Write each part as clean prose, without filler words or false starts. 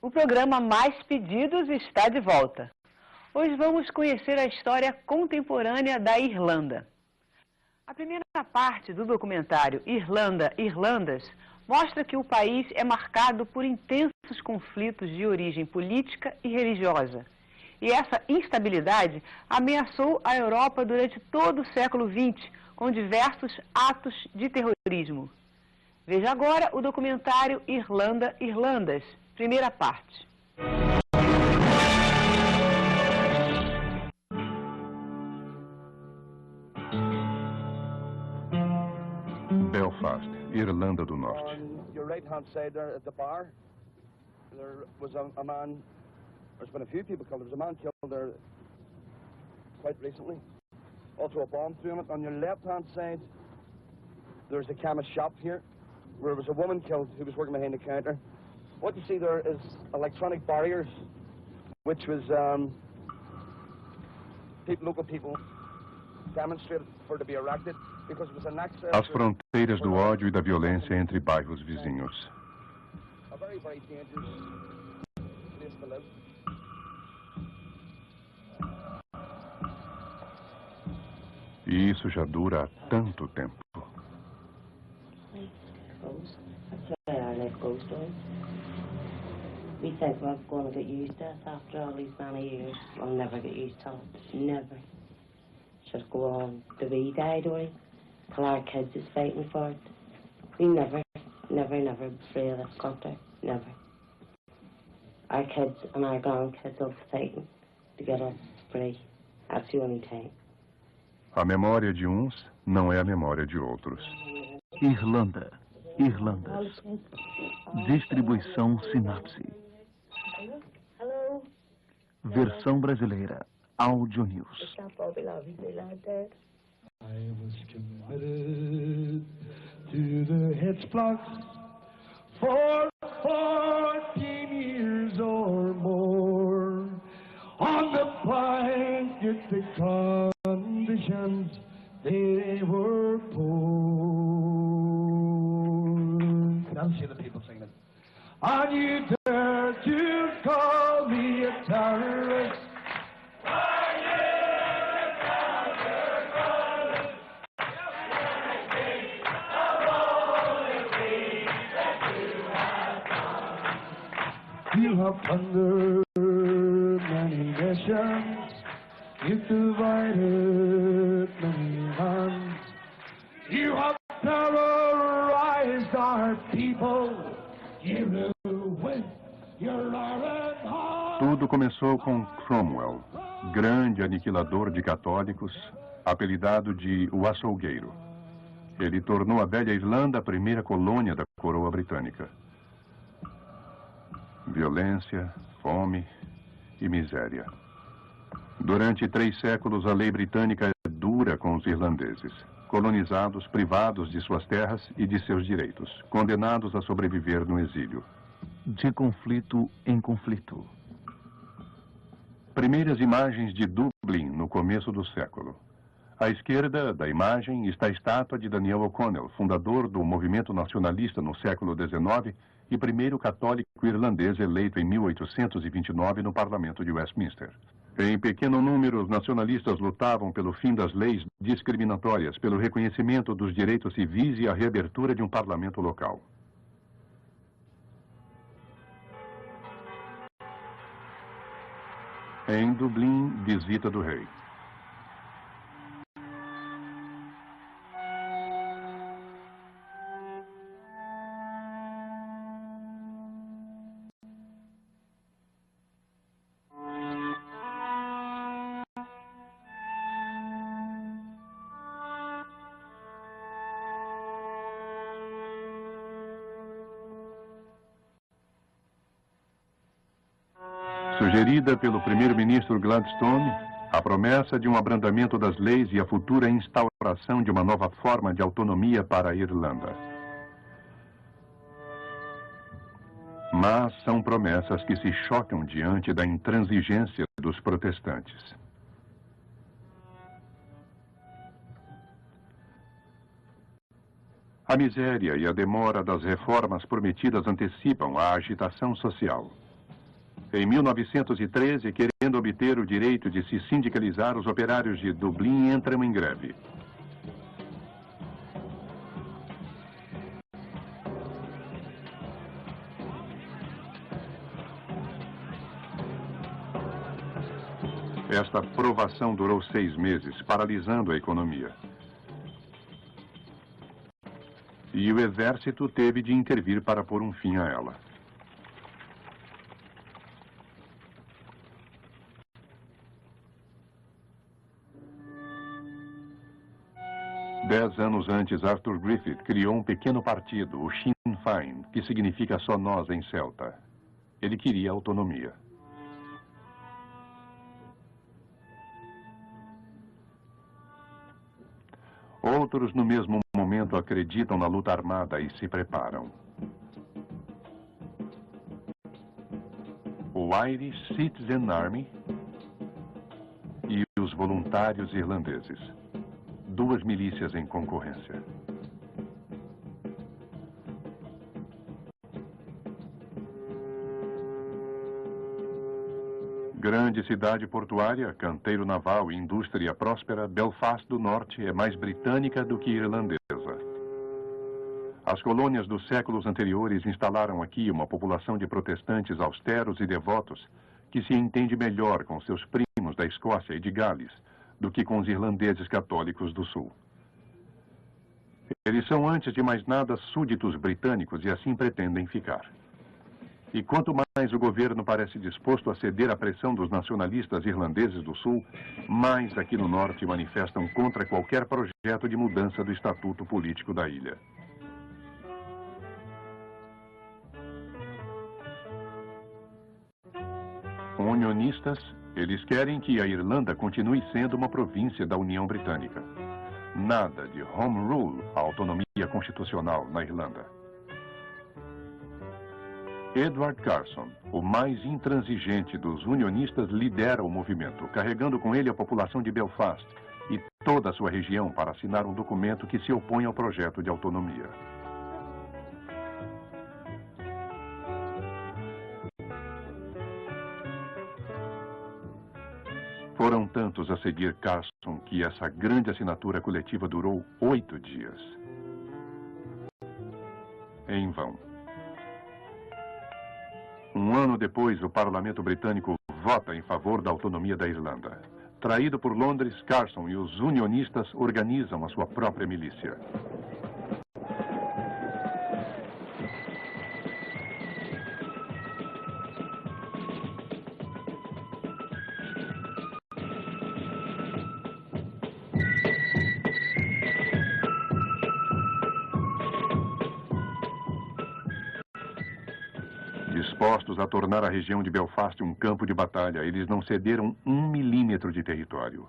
O programa Mais Pedidos está de volta. Hoje vamos conhecer a história contemporânea da Irlanda. A primeira parte do documentário Irlanda, Irlandas mostra que o país é marcado por intensos conflitos de origem política e religiosa. E essa instabilidade ameaçou a Europa durante todo o século XX, com diversos atos de terrorismo. Veja agora o documentário Irlanda, Irlandas, primeira parte. Belfast, Irlanda do Norte. On your right-hand side there at the bar, there was a man, there's been a few people killed, there was a man killed there quite recently. Also a bomb through him. On your left-hand side, there's a chemist shop here, where there was a woman killed who was working behind the counter. What you see there is electronic barriers, which was local people demonstrated for to be erected. As fronteiras do ódio e da violência entre bairros vizinhos. E isso já dura há tanto tempo. We think we're going to get used to this after all these many years. We'll never get used to it. Never. Should go on to be died away. Till our kids is fighting for it. We never be free of this country. Never. Our kids and our grandkids will be fighting to get us free. That's the only time. A memória de uns não é a memória de outros. Irlanda, Irlandas. Distribuição Sinapse. Versão brasileira, Áudio News. I was committed to the Hitchblocks for 14 years or more. On the blanket, the conditions, they were poor. I'll see the people singing it. And you dare to call me a terrorist. You have plundered many nations, you've divided many lands, you have terrorized our people, you ruined your iron heart. Tudo começou com Cromwell, grande aniquilador de católicos, apelidado de O Açougueiro. Ele tornou a velha Irlanda a primeira colônia da coroa britânica. Violência, fome e miséria. Durante 3 séculos, a lei britânica é dura com os irlandeses, colonizados, privados de suas terras e de seus direitos, condenados a sobreviver no exílio. De conflito em conflito. Primeiras imagens de Dublin no começo do século. À esquerda da imagem está a estátua de Daniel O'Connell, fundador do movimento nacionalista no século XIX e primeiro católico irlandês eleito em 1829 no Parlamento de Westminster. Em pequeno número, os nacionalistas lutavam pelo fim das leis discriminatórias, pelo reconhecimento dos direitos civis e a reabertura de um parlamento local. Em Dublin, visita do rei. Sugerida pelo primeiro-ministro Gladstone, a promessa de um abrandamento das leis e a futura instauração de uma nova forma de autonomia para a Irlanda. Mas são promessas que se chocam diante da intransigência dos protestantes. A miséria e a demora das reformas prometidas antecipam a agitação social. Em 1913, querendo obter o direito de se sindicalizar, os operários de Dublin entram em greve. Esta provação durou 6 meses, paralisando a economia. E o exército teve de intervir para pôr um fim a ela. Dez anos antes, Arthur Griffith criou um pequeno partido, o Sinn Féin, que significa só nós em celta. Ele queria autonomia. Outros, no mesmo momento, acreditam na luta armada e se preparam. O Irish Citizen Army e os voluntários irlandeses. 2 milícias em concorrência. Grande cidade portuária, canteiro naval e indústria próspera, Belfast do Norte é mais britânica do que irlandesa. As colônias dos séculos anteriores instalaram aqui uma população de protestantes austeros e devotos que se entende melhor com seus primos da Escócia e de Gales do que com os irlandeses católicos do Sul. Eles são, antes de mais nada, súditos britânicos e assim pretendem ficar. E quanto mais o governo parece disposto a ceder à pressão dos nacionalistas irlandeses do Sul, mais aqui no Norte manifestam contra qualquer projeto de mudança do estatuto político da ilha. Unionistas, eles querem que a Irlanda continue sendo uma província da União Britânica. Nada de Home Rule, a autonomia constitucional na Irlanda. Edward Carson, o mais intransigente dos unionistas, lidera o movimento, carregando com ele a população de Belfast e toda a sua região para assinar um documento que se opõe ao projeto de autonomia. Foram tantos a seguir Carson que essa grande assinatura coletiva durou 8 dias. Em vão. Um ano depois, o parlamento britânico vota em favor da autonomia da Irlanda. Traído por Londres, Carson e os unionistas organizam a sua própria milícia. Dispostos a tornar a região de Belfast um campo de batalha, eles não cederam 1 milímetro de território.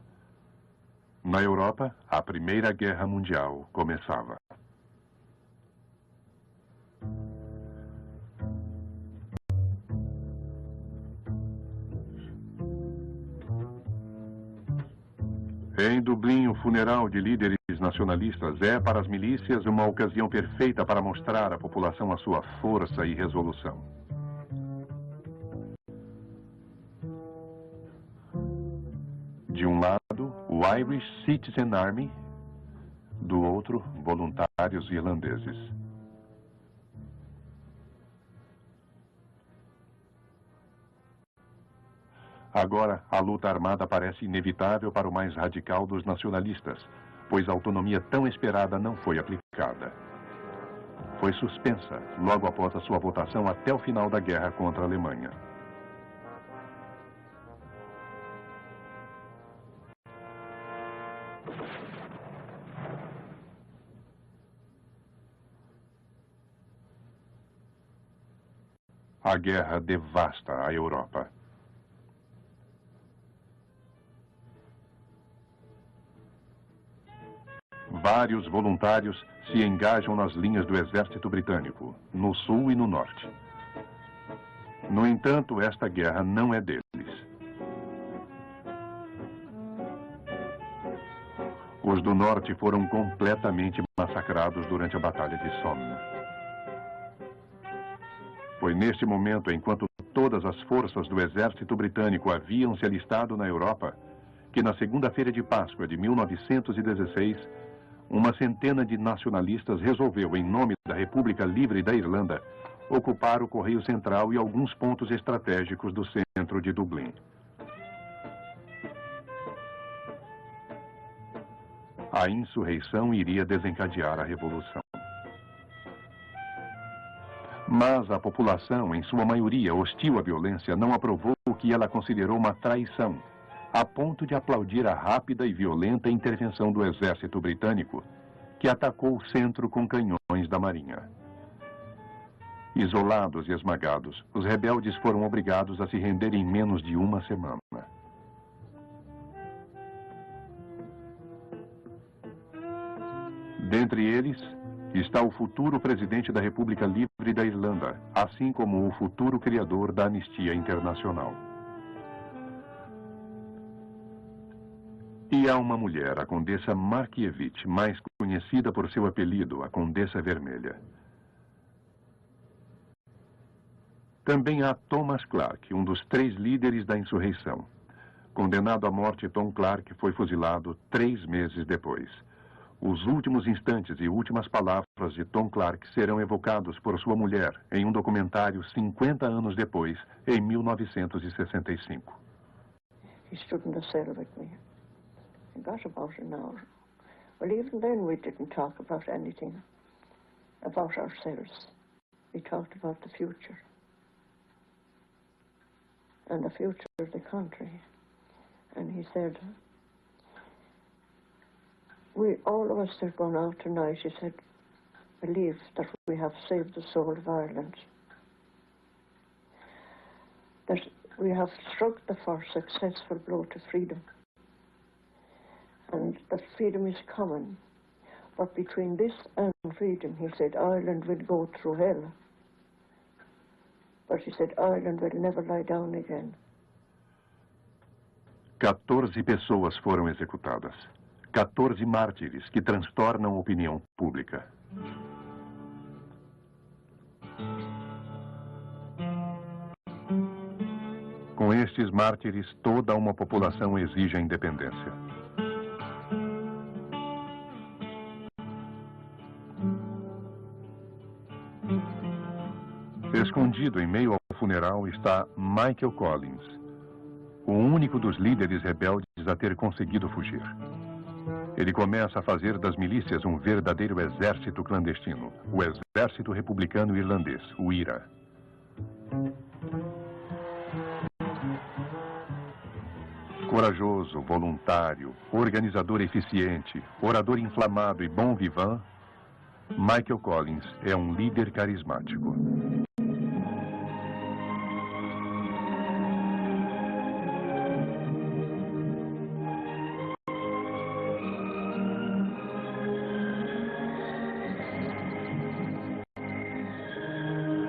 Na Europa, a Primeira Guerra Mundial começava. Em Dublin, o funeral de líderes nacionalistas é, para as milícias, uma ocasião perfeita para mostrar à população a sua força e resolução. De um lado, o Irish Citizen Army, do outro, voluntários irlandeses. Agora, a luta armada parece inevitável para o mais radical dos nacionalistas, pois a autonomia tão esperada não foi aplicada. Foi suspensa logo após a sua votação até o final da guerra contra a Alemanha. A guerra devasta a Europa. Vários voluntários se engajam nas linhas do exército britânico, no sul e no norte. No entanto, esta guerra não é deles. Os do norte foram completamente massacrados durante a Batalha de Somme. Foi neste momento, enquanto todas as forças do exército britânico haviam se alistado na Europa, que na segunda-feira de Páscoa de 1916, uma centena de nacionalistas resolveu, em nome da República Livre da Irlanda, ocupar o Correio Central e alguns pontos estratégicos do centro de Dublin. A insurreição iria desencadear a revolução. Mas a população, em sua maioria hostil à violência, não aprovou o que ela considerou uma traição, a ponto de aplaudir a rápida e violenta intervenção do exército britânico, que atacou o centro com canhões da Marinha. Isolados e esmagados, os rebeldes foram obrigados a se render em menos de uma semana. Dentre eles está o futuro presidente da República Livre da Irlanda, assim como o futuro criador da Anistia Internacional. E há uma mulher, a Condessa Markievicz, mais conhecida por seu apelido, a Condessa Vermelha. Também há Thomas Clark, um dos 3 líderes da insurreição. Condenado à morte, Tom Clark foi fuzilado 3 meses depois. Os últimos instantes e últimas palavras de Tom Clark serão evocados por sua mulher em um documentário 50 anos depois, em 1965. He stood in the cell with me. It got about an hour. Well, even then we didn't talk about anything about ourselves. We talked about the future and the future of the country. And he said, we, all of us that are going out tonight, he said, believe that we have saved the soul of Ireland. That we have struck the first successful blow to freedom. And that freedom is coming. But between this and freedom, he said, Ireland will go through hell. But he said, Ireland will never lie down again. 14 pessoas foram executadas. 14 mártires que transtornam a opinião pública. Com estes mártires, toda uma população exige a independência. Escondido em meio ao funeral está Michael Collins, o único dos líderes rebeldes a ter conseguido fugir. Ele começa a fazer das milícias um verdadeiro exército clandestino, o Exército Republicano Irlandês, o IRA. Corajoso, voluntário, organizador eficiente, orador inflamado e bom vivant, Michael Collins é um líder carismático.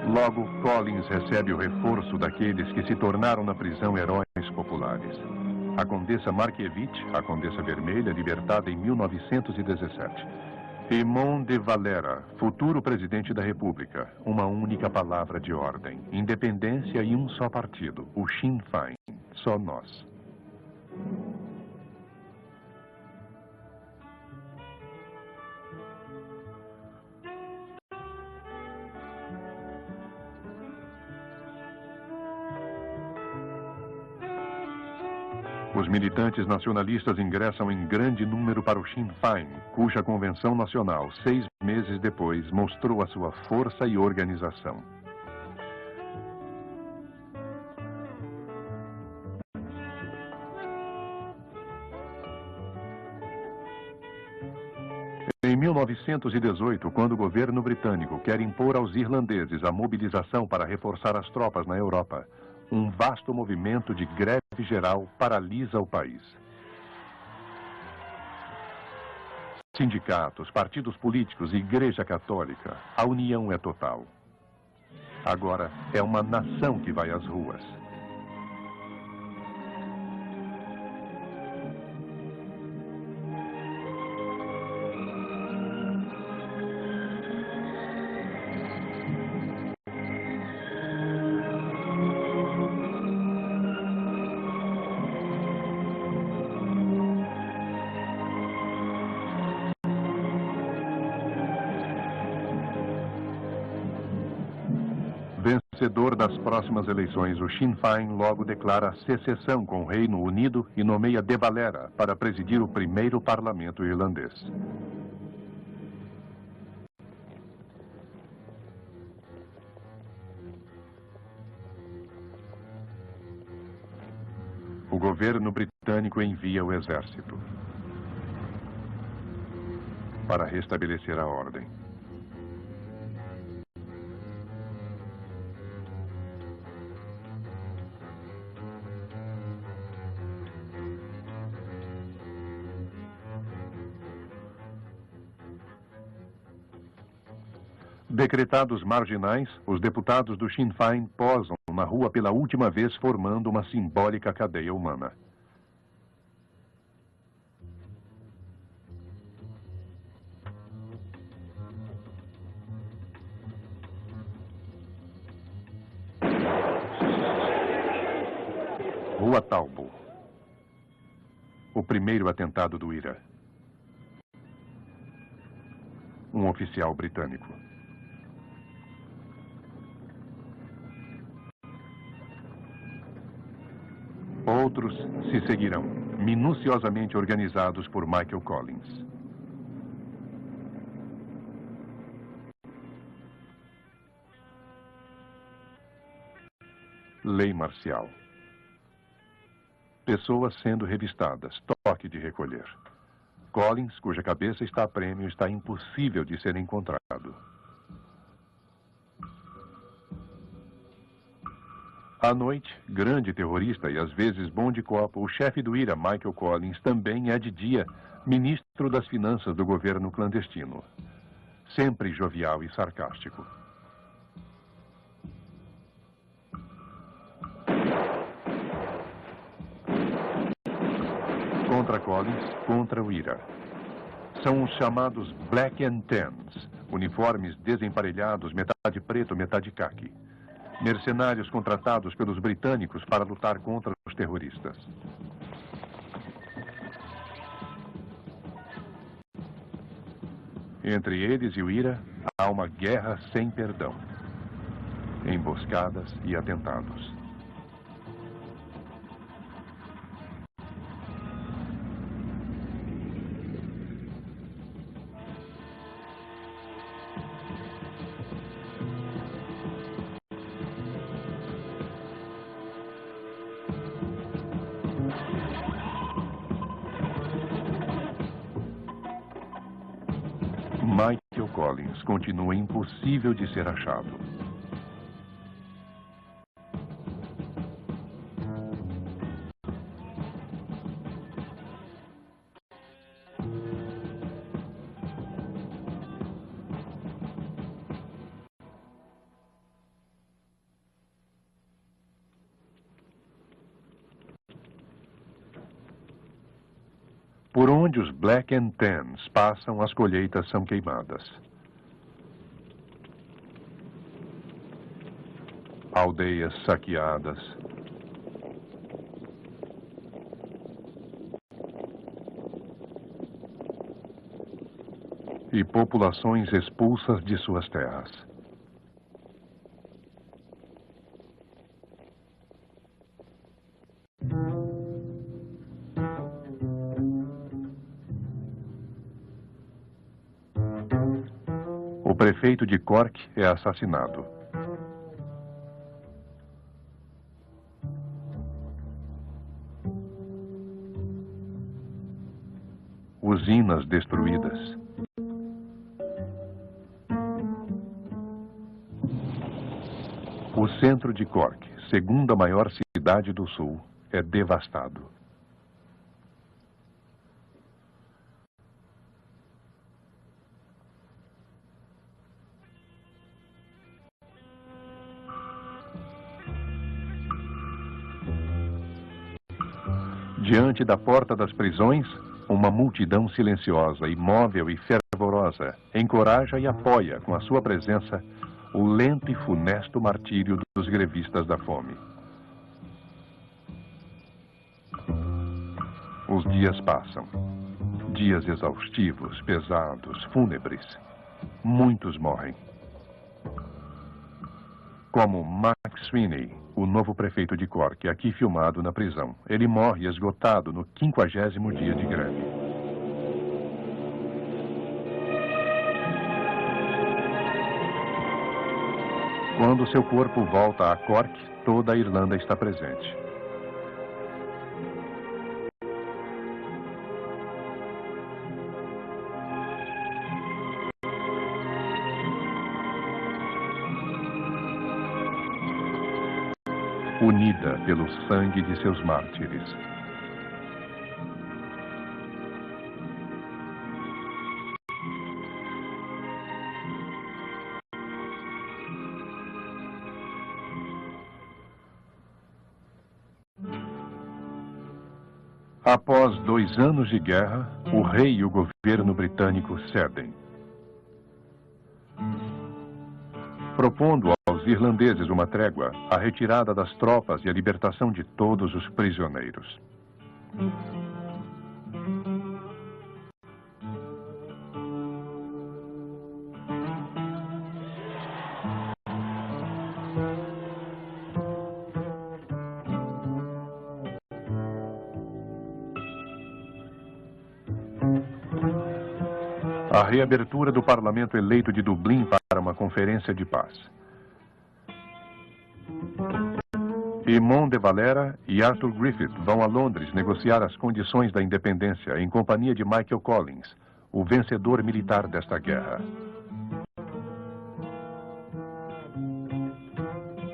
Logo, Collins recebe o reforço daqueles que se tornaram na prisão heróis populares. A Condessa Markievicz, a Condessa Vermelha, libertada em 1917. Eamon de Valera, futuro presidente da República. Uma única palavra de ordem. Independência e um só partido, o Sinn Féin. Só nós. Os militantes nacionalistas ingressam em grande número para o Sinn Féin, cuja convenção nacional, 6 meses depois, mostrou a sua força e organização. Em 1918, quando o governo britânico quer impor aos irlandeses a mobilização para reforçar as tropas na Europa, um vasto movimento de greve geral paralisa o país. Sindicatos, partidos políticos e Igreja Católica, a união é total. Agora é uma nação que vai às ruas. vencedor das próximas eleições, o Sinn Féin logo declara secessão com o Reino Unido e nomeia De Valera para presidir o primeiro parlamento irlandês. O governo britânico envia o exército para restabelecer a ordem. Decretados marginais, os deputados do Sinn Féin posam na rua pela última vez, formando uma simbólica cadeia humana. Rua Talbot. O primeiro atentado do IRA. Um oficial britânico. Outros se seguirão, minuciosamente organizados por Michael Collins. Lei marcial. Pessoas sendo revistadas, toque de recolher. Collins, cuja cabeça está a prêmio, está impossível de ser encontrado. À noite, grande terrorista e às vezes bom de copa, o chefe do IRA, Michael Collins, também é de dia ministro das finanças do governo clandestino. Sempre jovial e sarcástico. Contra Collins, contra o IRA. São os chamados Black and Tans, uniformes desemparelhados, metade preto, metade caqui. Mercenários contratados pelos britânicos para lutar contra os terroristas. Entre eles e o IRA, há uma guerra sem perdão. Emboscadas e atentados. Michael Collins continua impossível de ser achado. Por onde os Black and Tans passam, as colheitas são queimadas. Aldeias saqueadas. E populações expulsas de suas terras. O prefeito de Cork é assassinado. Usinas destruídas. O centro de Cork, segunda maior cidade do sul, é devastado. Diante da porta das prisões, uma multidão silenciosa, imóvel e fervorosa encoraja e apoia com a sua presença o lento e funesto martírio dos grevistas da fome. Os dias passam. Dias exaustivos, pesados, fúnebres. Muitos morrem. como Max Sweeney, o novo prefeito de Cork, aqui filmado na prisão. Ele morre esgotado no 50º dia de greve. Quando seu corpo volta a Cork, toda a Irlanda está presente. Unida pelo sangue de seus mártires. Após 2 anos de guerra, o rei e o governo britânico cedem, propondo aos irlandeses uma trégua, a retirada das tropas e a libertação de todos os prisioneiros. A reabertura do parlamento eleito de Dublin para uma conferência de paz. Eamon de Valera e Arthur Griffith vão a Londres negociar as condições da independência em companhia de Michael Collins, o vencedor militar desta guerra.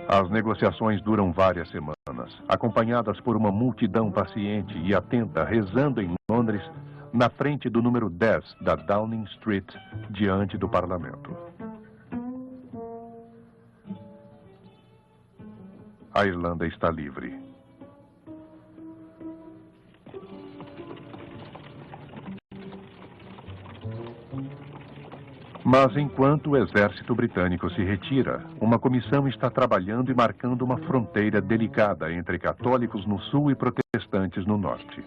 As negociações duram várias semanas, acompanhadas por uma multidão paciente e atenta rezando em Londres, na frente do número 10 da Downing Street, diante do parlamento. A Irlanda está livre. Mas enquanto o exército britânico se retira, uma comissão está trabalhando e marcando uma fronteira delicada entre católicos no sul e protestantes no norte.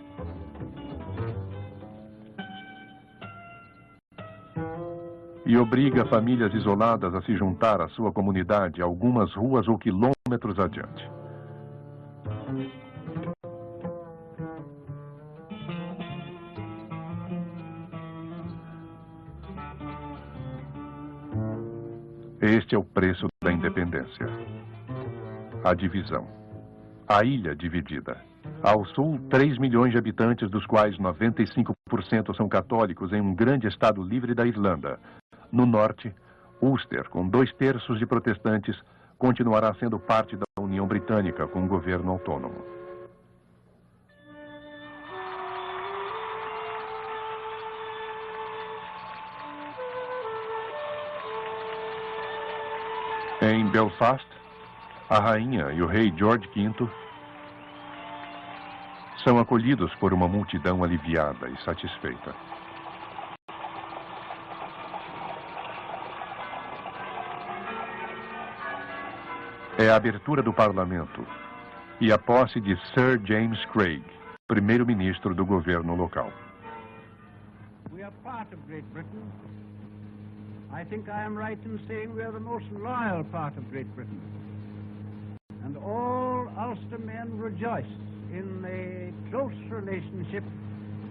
E obriga famílias isoladas a se juntar à sua comunidade algumas ruas ou quilômetros adiante. Este é o preço da independência. A divisão. A ilha dividida. Ao sul, 3 milhões de habitantes, dos quais 95% são católicos, em um grande estado livre da Irlanda. No norte, Ulster, com 2/3 de protestantes, continuará sendo parte da União Britânica, com um governo autônomo. Em Belfast, a rainha e o rei George V são acolhidos por uma multidão aliviada e satisfeita. É a abertura do parlamento e a posse de Sir James Craig, primeiro-ministro do governo local. We are part of Great Britain. I think I am right in saying we are the most loyal part of Great Britain. And all Ulster men rejoice in the close relationship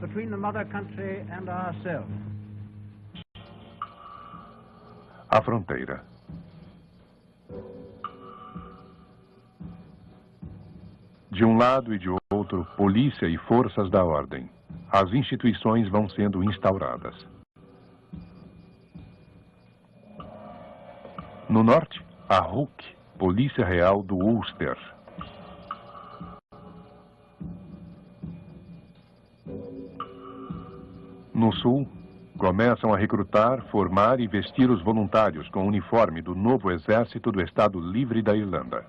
between the mother country and ourselves. A fronteira. De um lado e de outro, polícia e forças da ordem. As instituições vão sendo instauradas. No norte, a RUC, Polícia Real do Ulster. No sul, começam a recrutar, formar e vestir os voluntários com o uniforme do novo exército do Estado Livre da Irlanda.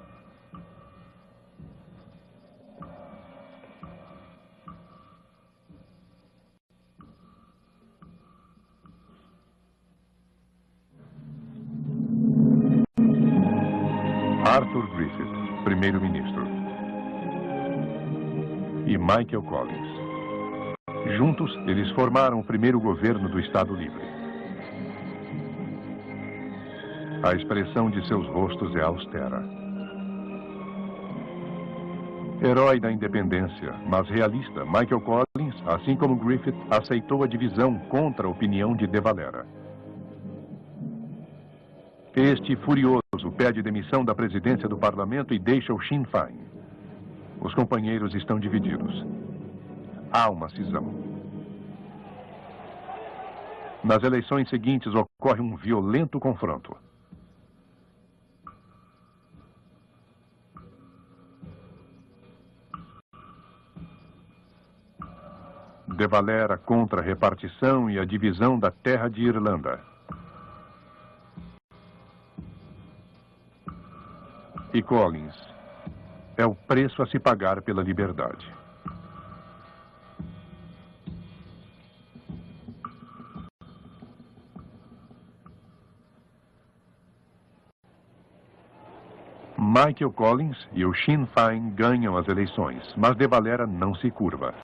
Arthur Griffith, primeiro-ministro, e Michael Collins. Juntos, eles formaram o primeiro governo do Estado Livre. A expressão de seus rostos é austera. Herói da independência, mas realista, Michael Collins, assim como Griffith, aceitou a divisão contra a opinião de De Valera. Este, furioso, pede demissão da presidência do parlamento e deixa o Sinn Féin. Os companheiros estão divididos. Há uma cisão. Nas eleições seguintes ocorre um violento confronto. De Valera contra a repartição e a divisão da terra de Irlanda. E Collins é o preço a se pagar pela liberdade. Michael Collins e o Sinn Féin ganham as eleições, mas De Valera não se curva.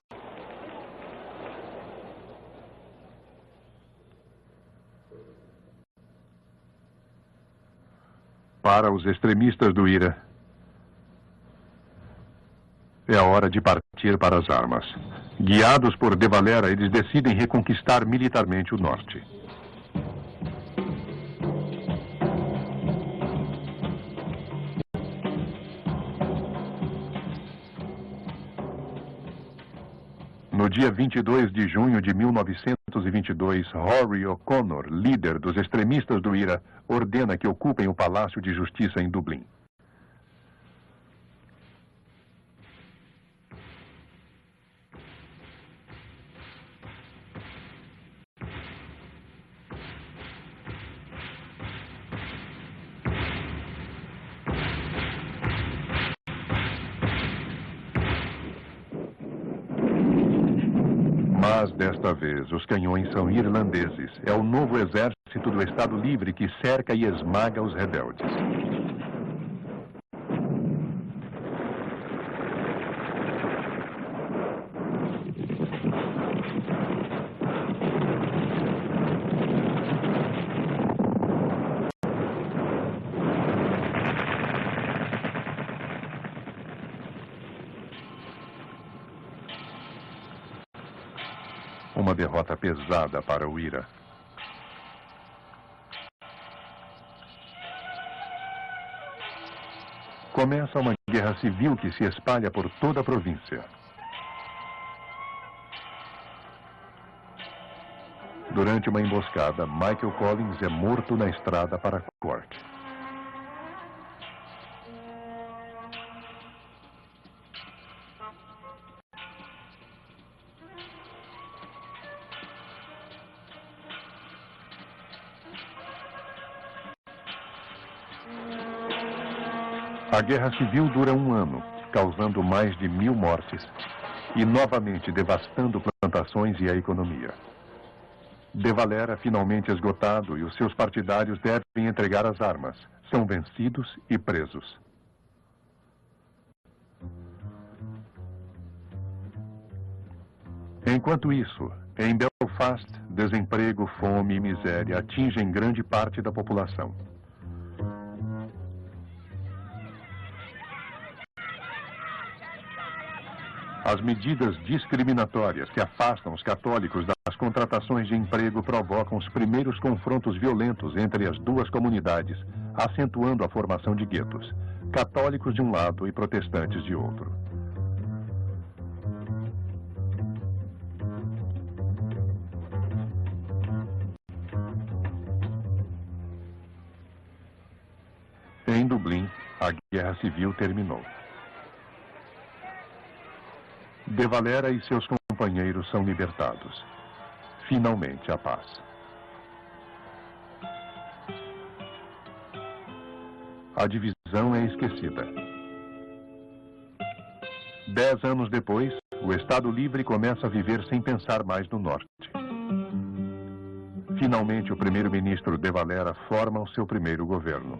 Para os extremistas do IRA, é a hora de partir para as armas. Guiados por De Valera, eles decidem reconquistar militarmente o norte. No dia 22 de junho de 1922, Rory O'Connor, líder dos extremistas do IRA, ordena que ocupem o Palácio de Justiça em Dublin. Mas, desta vez, os canhões são irlandeses. É o novo exército do Estado Livre que cerca e esmaga os rebeldes. Uma derrota pesada para o IRA. Começa uma guerra civil que se espalha por toda a província. Durante uma emboscada, Michael Collins é morto na estrada para Cork. A guerra civil dura um ano, causando mais de 1000 mortes e novamente devastando plantações e a economia. De Valera, finalmente esgotado, e os seus partidários devem entregar as armas. São vencidos e presos. Enquanto isso, em Belfast, desemprego, fome e miséria atingem grande parte da população. As medidas discriminatórias que afastam os católicos das contratações de emprego provocam os primeiros confrontos violentos entre as duas comunidades, acentuando a formação de guetos, católicos de um lado e protestantes de outro. Em Dublin, a guerra civil terminou. De Valera e seus companheiros são libertados. Finalmente a paz. A divisão é esquecida. 10 anos depois, o Estado Livre começa a viver sem pensar mais no norte. Finalmente, o primeiro-ministro De Valera forma o seu primeiro governo.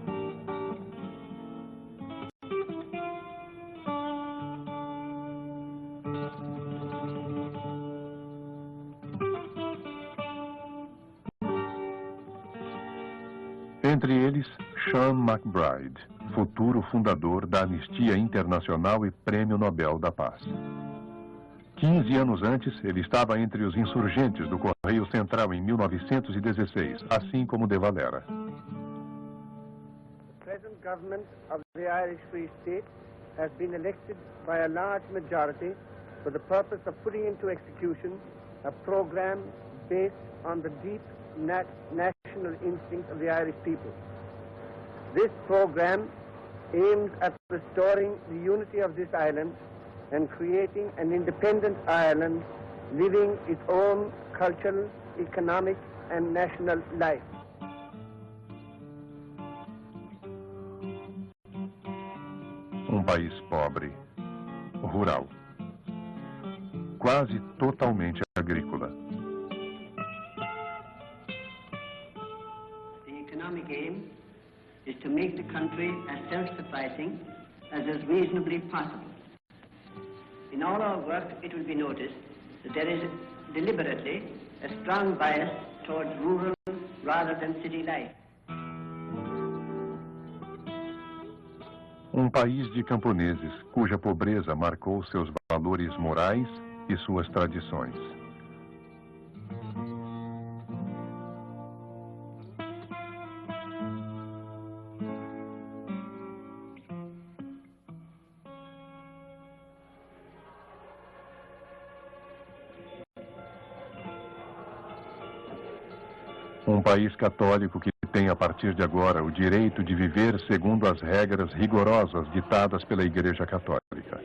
Entre eles, Sean MacBride, futuro fundador da Anistia Internacional e Prêmio Nobel da Paz. 15 anos antes, ele estava entre os insurgentes do Correio Central em 1916, assim como De Valera. The present government of the Irish Free State has been elected by a large majority for the purpose of putting into execution a program based on the deep national instinct of the Irish people. This program aims at restoring the unity of this island and creating an independent Ireland living its own cultural, economic and national life. País pobre, rural, quase totalmente agrícola. The economic aim is to make the country as self-sufficing as is reasonably possible. In all our work, it will be noticed that there is deliberately a strong bias towards rural rather than city life. País de camponeses cuja pobreza marcou seus valores morais e suas tradições. País católico que tem a partir de agora o direito de viver segundo as regras rigorosas ditadas pela Igreja Católica.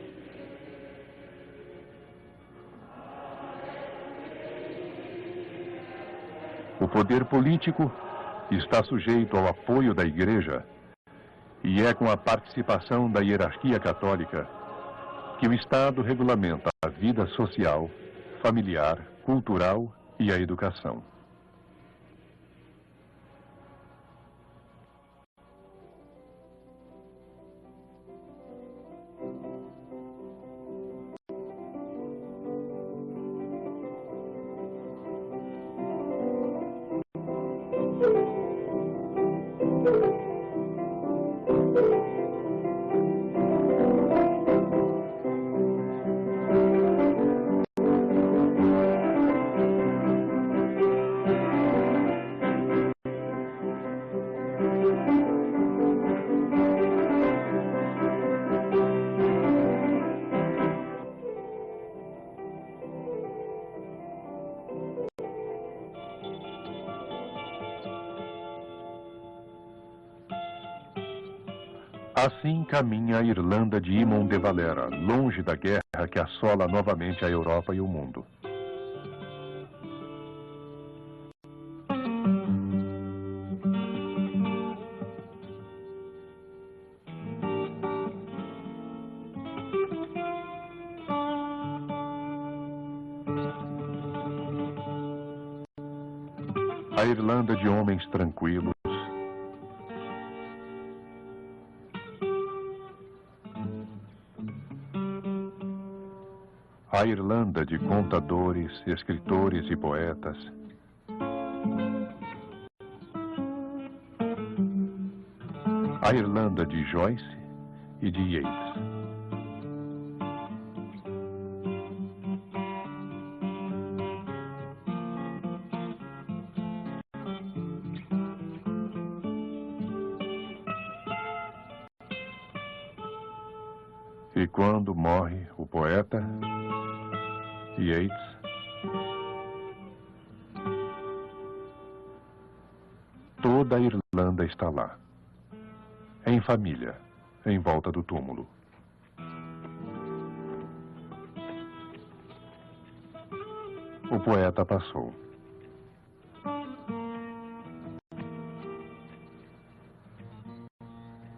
O poder político está sujeito ao apoio da Igreja e é com a participação da hierarquia católica que o Estado regulamenta a vida social, familiar, cultural e a educação. Assim caminha a Irlanda de Eamon de Valera, longe da guerra que assola novamente a Europa e o mundo. A Irlanda de homens tranquilos, a Irlanda de contadores, escritores e poetas. A Irlanda de Joyce e de Yeats. E quando morre o poeta, Yeats, toda a Irlanda está lá, em família, em volta do túmulo. O poeta passou.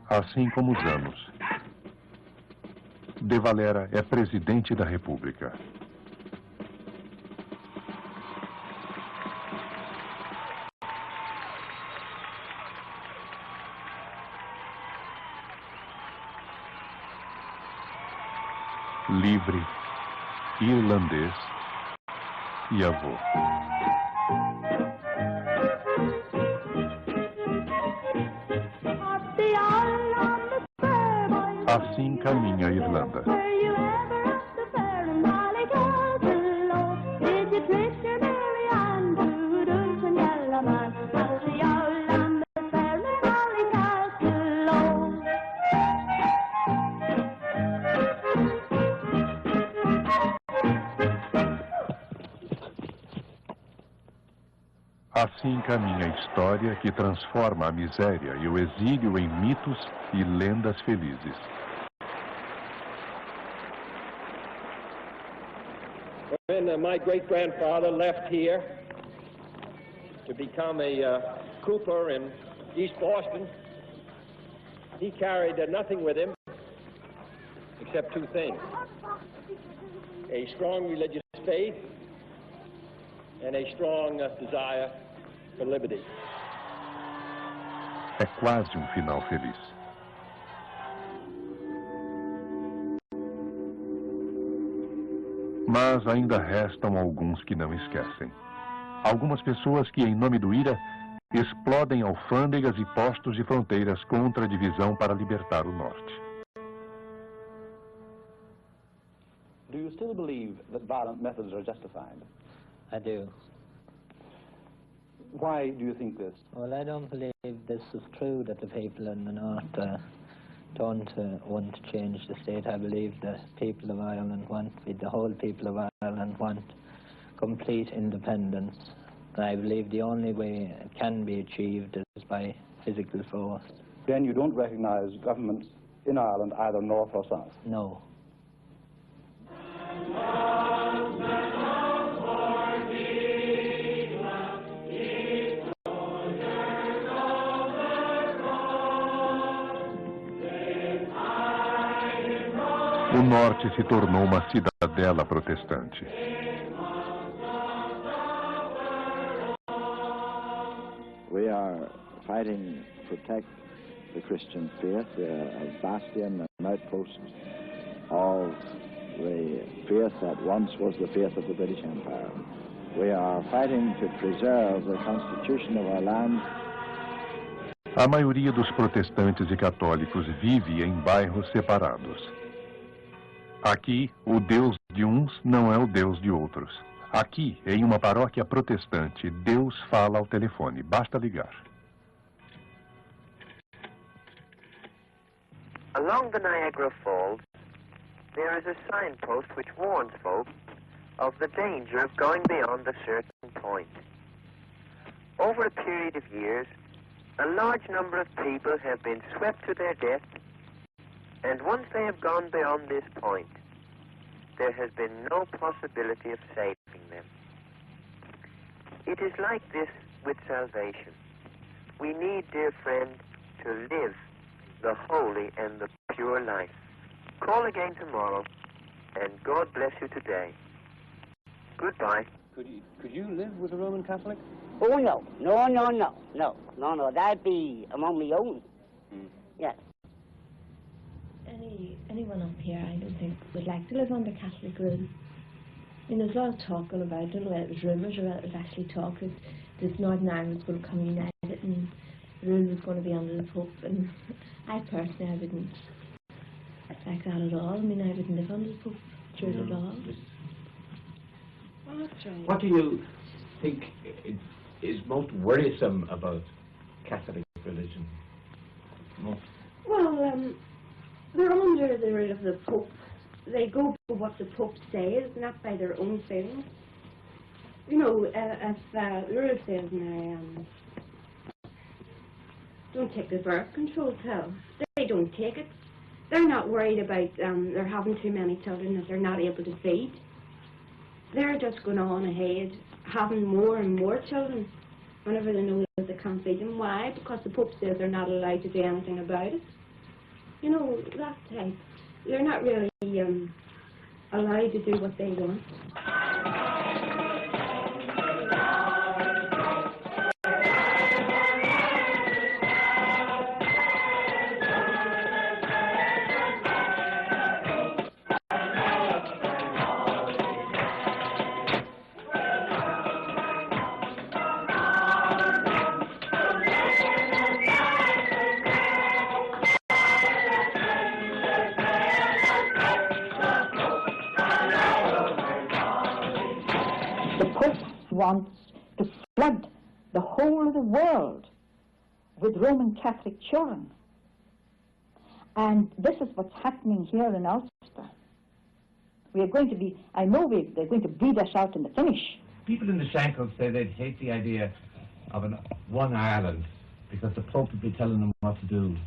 Assim como os anos. De Valera é presidente da República. Livre, irlandês e avô. Assim caminha a Irlanda. Assim caminha a história que transforma a miséria e o exílio em mitos e lendas felizes. When my great-grandfather left here to become a cooper in East Boston, he carried nothing with him except two things: a strong religious faith and a strong desire for liberty. É quase um final feliz. Mas ainda restam alguns que não esquecem. Algumas pessoas que, em nome do IRA, explodem alfândegas e postos de fronteiras contra a divisão para libertar o norte. Do you still believe that violent methods are justified? I do. Why do you think this? Well, I don't believe this is true, that the people in the north don't want to change the state. I believe that people of Ireland the whole people of Ireland want complete independence. I believe the only way it can be achieved is by physical force. Then you don't recognize governments in Ireland, either north or south? No. O norte se tornou uma cidadela protestante. We are fighting to protect the Christian faith. We are a bastion, an outpost of the faith that once was the faith of the British Empire. We are fighting to preserve the constitution of our land. A maioria dos protestantes e católicos vive em bairros separados. Aqui, o Deus de uns não é o Deus de outros. Aqui, em uma paróquia protestante, Deus fala ao telefone. Basta ligar. Along the Niagara Falls, there is a signpost which warns folk of the danger of going beyond a certain point. Over a period of years, a large number of people have been swept to their death, and once they have gone beyond this point, there has been no possibility of saving them. It is like this with salvation. We need, dear friend, to live the holy and the pure life. Call again tomorrow, and God bless you today. Goodbye. Could you live with a Roman Catholic? Oh, no. No. That'd be among my own. Yes. Anyone up here, I don't think, would like to live under Catholic rule. I mean, there's a lot of talking about, I don't know whether it was rumours or whether it was actually talk, that Northern Ireland was going to come united and the rule was going to be under the Pope. And I personally, I wouldn't like that at all. I mean, I wouldn't live under the Pope rule at all. Well, that's right. What do you think is most worrisome about Catholic religion? Well, they're under the rule of the Pope. They go by what the Pope says, not by their own feelings. You know, if the rule says now, don't take the birth control pill, they don't take it. They're not worried about they're having too many children that they're not able to feed. They're just going on ahead, having more and more children whenever they know that they can't feed them. Why? Because the Pope says they're not allowed to do anything about it. You know, that type. They're not really allowed to do what they want. wants to flood the whole of the world with Roman Catholic children. And this is what's happening here in Ulster. We are going to be, I know they're going to breed us out in the finish. People in the Shankles say they'd hate the idea of one Ireland because the Pope would be telling them what to do.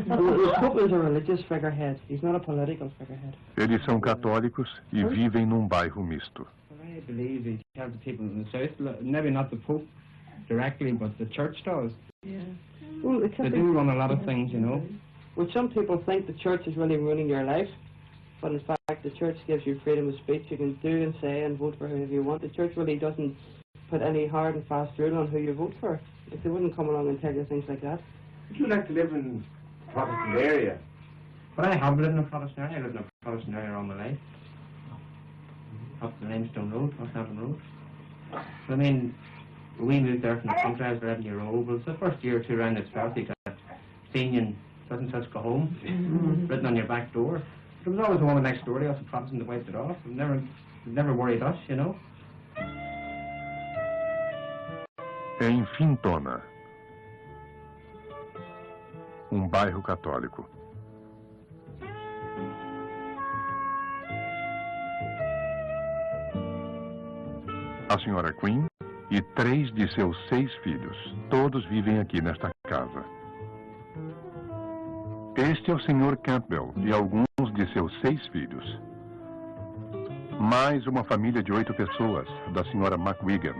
O Pope is a religious figurehead. He's not a political figurehead. Eles são católicos e vivem num bairro misto. I believe in Celtic people in the south, maybe not the Pope directly, but the church does. Yeah. Well, they do run a lot of things, you know. Well, some people think the church is really ruining your life, but in fact the church gives you freedom of speech. You can do and say and vote for whoever you want. The church really doesn't put any hard and fast rule on who you vote for. If they wouldn't come along and tell you things like that. Would you like to live in a Protestant area? But I have lived in a Protestant area. I lived in a Protestant area all my life. Up the Limestone Road, Northampton Road. I mean, we moved there from the country. I was 11-year-old. Well, it's the first year or two around this house, you got seen such and such go home, written on your back door. There was always a woman next door to us, a Protestant, that wiped it off. It never worried us, you know. Em Fintona, bairro católico. A senhora Queen e 3 de seus 6 filhos, todos vivem aqui nesta casa. Este é o Sr. Campbell e alguns de seus 6 filhos. Mais uma família de 8 pessoas, da Sra. McWigan.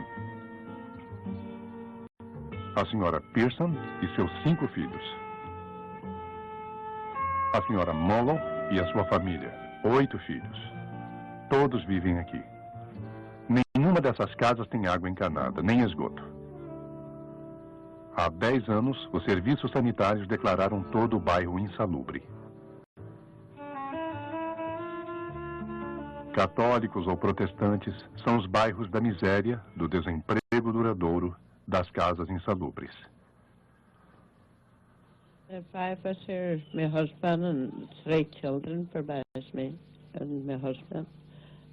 A Sra. Pearson e seus 5 filhos. A Sra. Mollo e a sua família, 8 filhos. Todos vivem aqui. Nenhuma dessas casas tem água encanada, nem esgoto. Há 10 anos, os serviços sanitários declararam todo o bairro insalubre. Católicos ou protestantes são os bairros da miséria, do desemprego duradouro, das casas insalubres. There are 5 of us here, my husband and 3 children for me and my husband.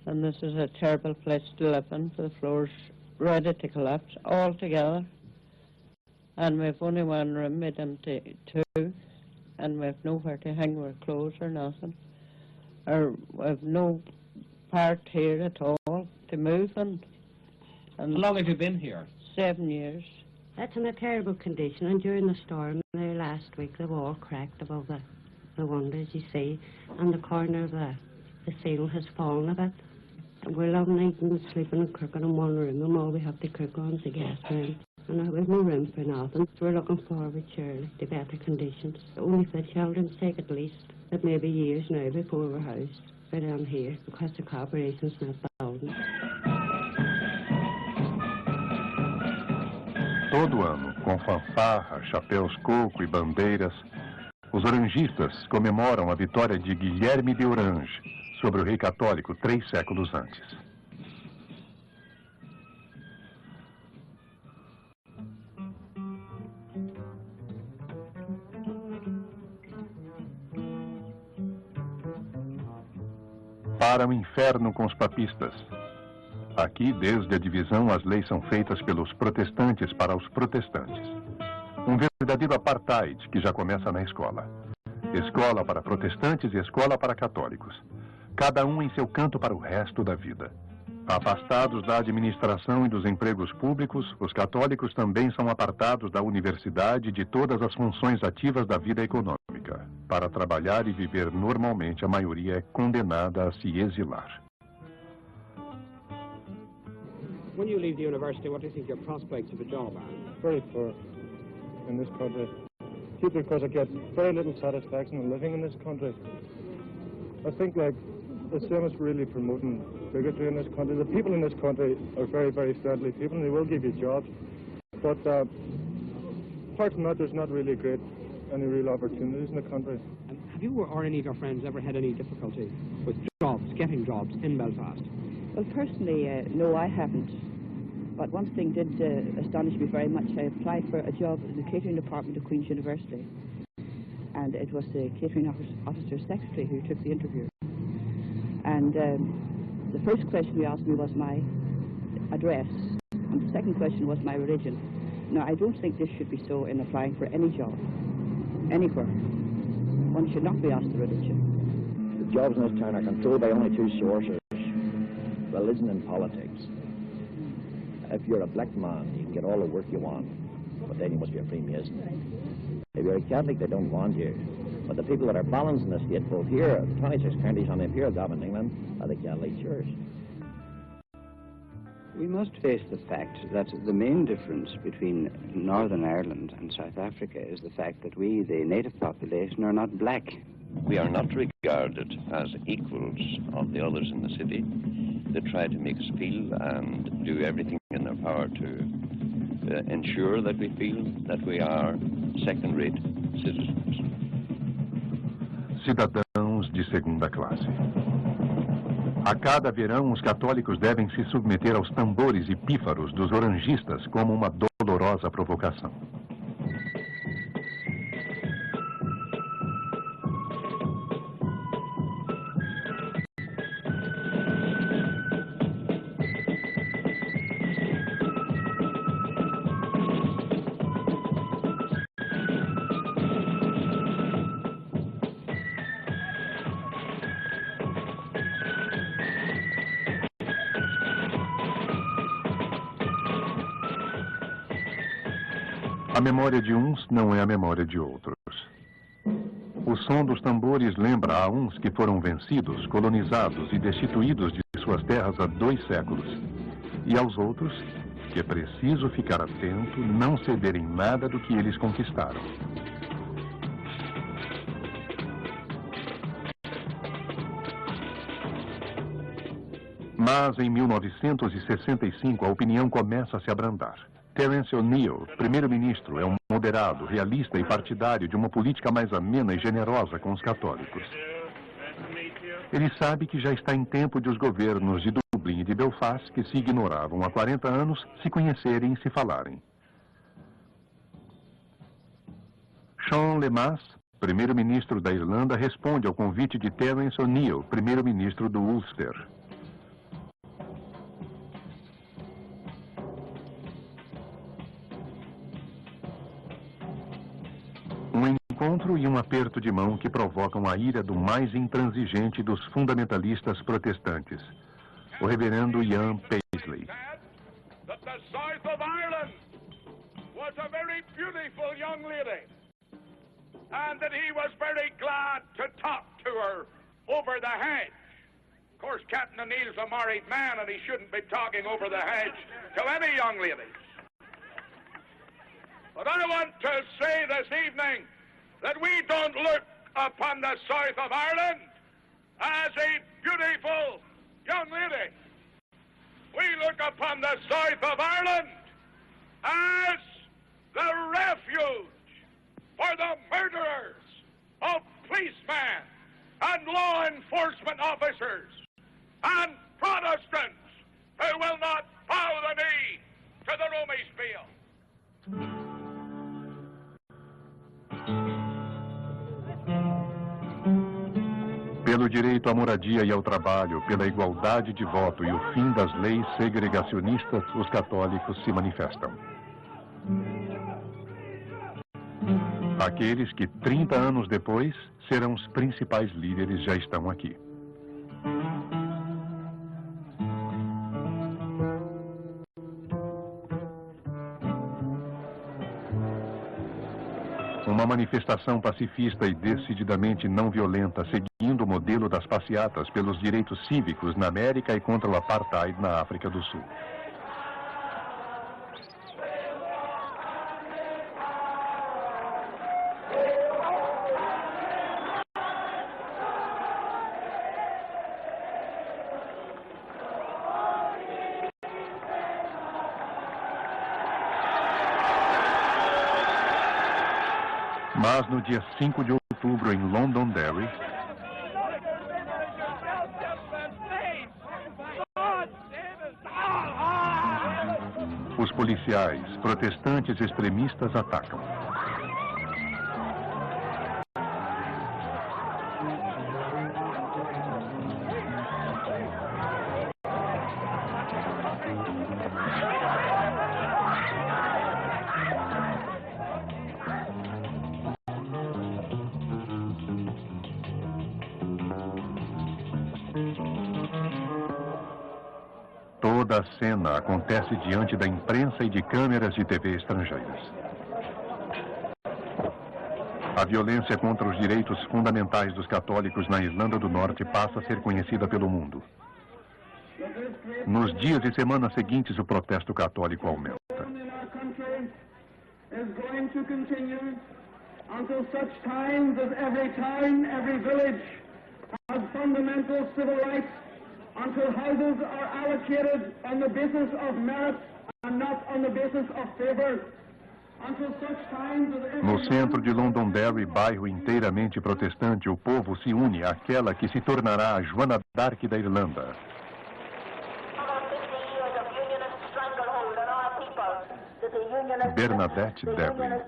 And this is a terrible place to live in, for the floor's ready to collapse altogether. And we've only one room made into 2, and we've nowhere to hang our clothes or nothing. Or we've no part here at all to move in. And how long have you been here? 7 years. That's in a terrible condition, and during the storm there last week, the wall cracked above the windows, you see, and the corner of the ceiling has fallen a bit. And we're living and sleeping and cooking in one room, and all we have to cook on is the gas room. And we've no room for nothing, so we're looking forward, surely, to better conditions. Only for the children's sake, at least. It may be years now before we're housed. We're down here, because the corporation's not building. Todo ano, com fanfarra, chapéus coco e bandeiras, os orangistas comemoram a vitória de Guilherme de Orange sobre o rei católico 3 séculos antes. Para o inferno com os papistas. Aqui, desde a divisão, as leis são feitas pelos protestantes para os protestantes. Um verdadeiro apartheid que já começa na escola. Escola para protestantes e escola para católicos. Cada um em seu canto para o resto da vida. Afastados da administração e dos empregos públicos, os católicos também são apartados da universidade e de todas as funções ativas da vida econômica. Para trabalhar e viver normalmente, a maioria é condenada a se exilar. When you leave the university, what do you think your prospects of a job are? Very poor in this country. Simply because I get very little satisfaction in living in this country. I think like the same is really promoting bigotry in this country. The people in this country are very, very friendly people and they will give you jobs. But apart from that, there's not really any real opportunities in the country. And have you or any of your friends ever had any difficulty with jobs, getting jobs in Belfast? Well, personally, no, I haven't. But one thing did astonish me very much. I applied for a job in the catering department of Queen's University. And it was the catering officer secretary who took the interview. And the first question he asked me was my address. And the second question was my religion. Now, I don't think this should be so in applying for any job, anywhere. One should not be asked the religion. The jobs in this town are controlled by only two sources, religion and politics. If you're a black man, you can get all the work you want, but then you must be a Freemason. If you're a Catholic, they don't want you. But the people that are balancing the state, both here, the 26 counties on the Imperial Government in England, are the Catholic Church. We must face the fact that the main difference between Northern Ireland and South Africa is the fact that we, the native population, are not black. We are not regarded as equals of the others in the city. They try to make us feel and do everything in their power to ensure that we feel that we are second-rate citizens. Cidadãos de segunda classe. A cada verão, os católicos devem se submeter aos tambores e pífaros dos orangistas como uma dolorosa provocação. A memória de uns não é a memória de outros. O som dos tambores lembra a uns que foram vencidos, colonizados e destituídos de suas terras há 2 séculos. E aos outros, que é preciso ficar atento, não cederem nada do que eles conquistaram. Mas em 1965 a opinião começa a se abrandar. Terence O'Neill, primeiro-ministro, é um moderado, realista e partidário de uma política mais amena e generosa com os católicos. Ele sabe que já está em tempo de os governos de Dublin e de Belfast, que se ignoravam há 40 anos, se conhecerem e se falarem. Sean Lemass, primeiro-ministro da Irlanda, responde ao convite de Terence O'Neill, primeiro-ministro do Ulster. Um encontro e um aperto de mão que provocam a ira do mais intransigente dos fundamentalistas protestantes, o reverendo Ian Paisley. That the south of Ireland was a very beautiful young lady, and that he was very glad to talk to her over the hedge. Of course, Captain O'Neill's a married man, and he shouldn't be talking over the hedge to any young lady. But I want to say this evening that we don't look upon the south of Ireland as a beautiful young lady. We look upon the south of Ireland as the refuge for the murderers of policemen and law enforcement officers and Protestants who will not bow the knee to the Romish Spiel. Pelo direito à moradia e ao trabalho, pela igualdade de voto e o fim das leis segregacionistas, os católicos se manifestam. Aqueles que 30 anos depois serão os principais líderes já estão aqui. Uma manifestação pacifista e decididamente não violenta, seguindo o modelo das passeatas pelos direitos cívicos na América e contra o apartheid na África do Sul. Mas no dia 5 de outubro, em Londonderry, os policiais, protestantes extremistas atacam. Cada cena acontece diante da imprensa e de câmeras de TV estrangeiras. A violência contra os direitos fundamentais dos católicos na Irlanda do Norte passa a ser conhecida pelo mundo. Nos dias e semanas seguintes, o protesto católico aumenta. Until such times as every town, every village has fundamental civil rights, until houses are allocated on the basis of merit and not on the basis of favour. No centro de Londonderry, bairro inteiramente protestante, o povo se une àquela que se tornará a Joana d'Arc da Irlanda. Bernadette Devlin.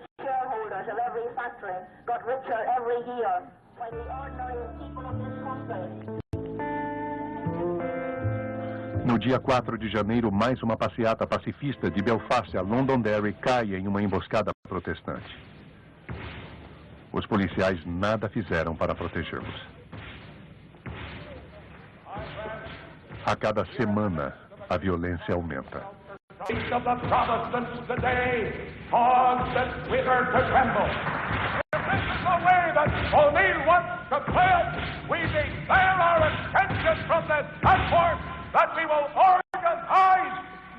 No dia 4 de janeiro, mais uma passeata pacifista de Belfast a Londonderry cai em uma emboscada protestante. Os policiais nada fizeram para protegê-los. A cada semana, a violência aumenta. Of the Protestants today cause this wither to tremble. If this is the way that O'Neill wants to play it, we declare our intention from this platform that we will organize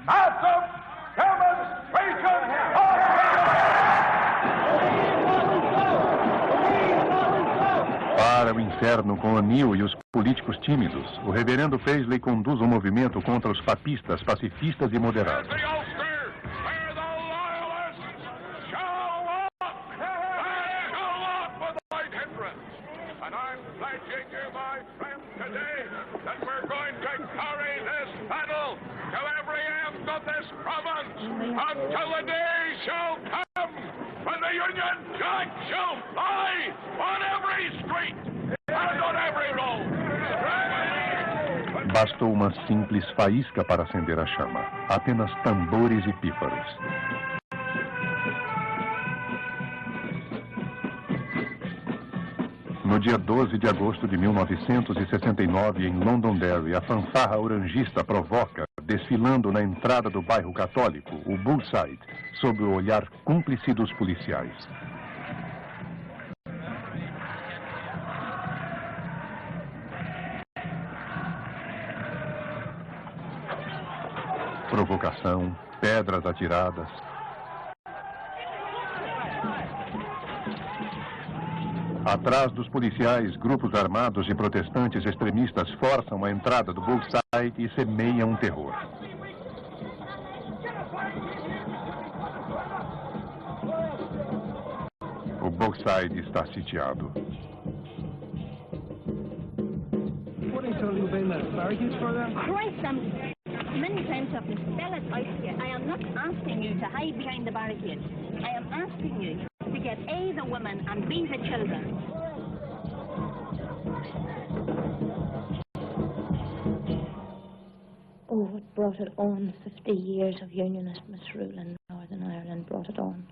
massive demonstrations of Para o inferno com O'Neill e os políticos tímidos, o reverendo Paisley conduz um movimento contra os papistas, pacifistas e moderados. until the day shall come when the Union Jack shall fly on every street and on every road. Bastou uma simples faísca para acender a chama. Apenas tambores e pífaros. No dia 12 de agosto de 1969, em Londonderry, a fanfarra orangista provoca, desfilando na entrada do bairro católico, o Bullside, sob o olhar cúmplice dos policiais. Provocação, pedras atiradas. Atrás dos policiais, grupos armados de protestantes extremistas forçam a entrada do Bullside e semeiam um terror. O Bullside está sitiado. Many times I've to spell it out to you. I am not asking you to hide behind the barricade. I am asking you to get A, the women, and B, the children. Oh, what brought it on? 50 years of unionist misrule in Northern Ireland brought it on.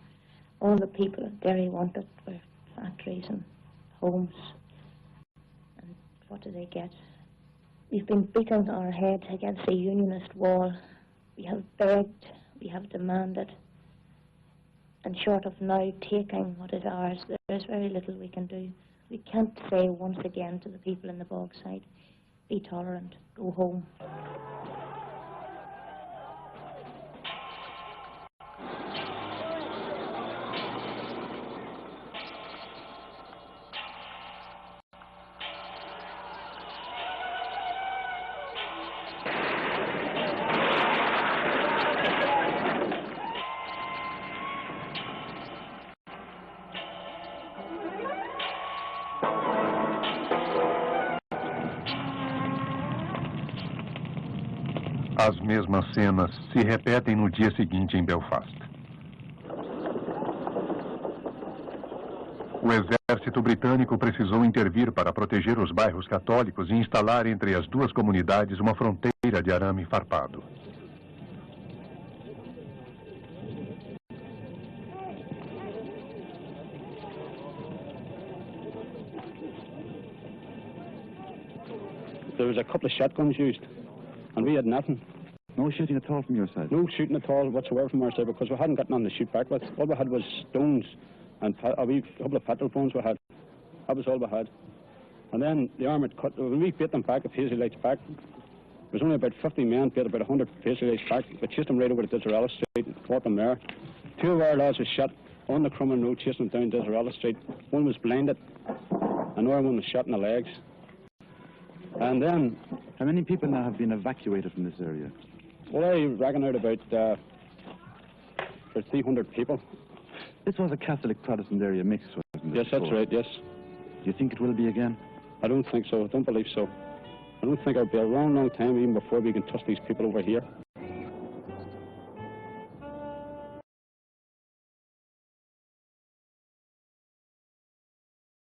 All the people at Derry wanted were factories and homes. And what did they get? We've been beating our heads against the unionist wall. We have begged, we have demanded, and short of now taking what is ours, there is very little we can do. We can't say once again to the people in the Bogside, be tolerant, go home. As mesmas cenas se repetem no dia seguinte em Belfast. O exército britânico precisou intervir para proteger os bairros católicos e instalar entre as duas comunidades uma fronteira de arame farpado. There was a couple of shotguns used, and we had nothing. No shooting at all from your side? No shooting at all whatsoever from our side, because we hadn't got none to shoot back with. All we had was stones and a wee couple of petrol bones we had. That was all we had. And then the armoured cut, we beat them back, the Paisley Lights back. There was only about 50 men, beat about 100 Paisley Lights back. We chased them right over to Desarella Street, fought them there. 2 of our lads were shot on the Crumlin Road, chasing them down Desarella Street. One was blinded, another one was shot in the legs. And then... How many people now have been evacuated from this area? Well, I reckon out about 300 people. This was a Catholic-Protestant area mix, wasn't it? Yes, that's right, yes. Do you think it will be again? I don't think so. I don't believe so. I don't think it'll be a long, long time even before we can touch these people over here.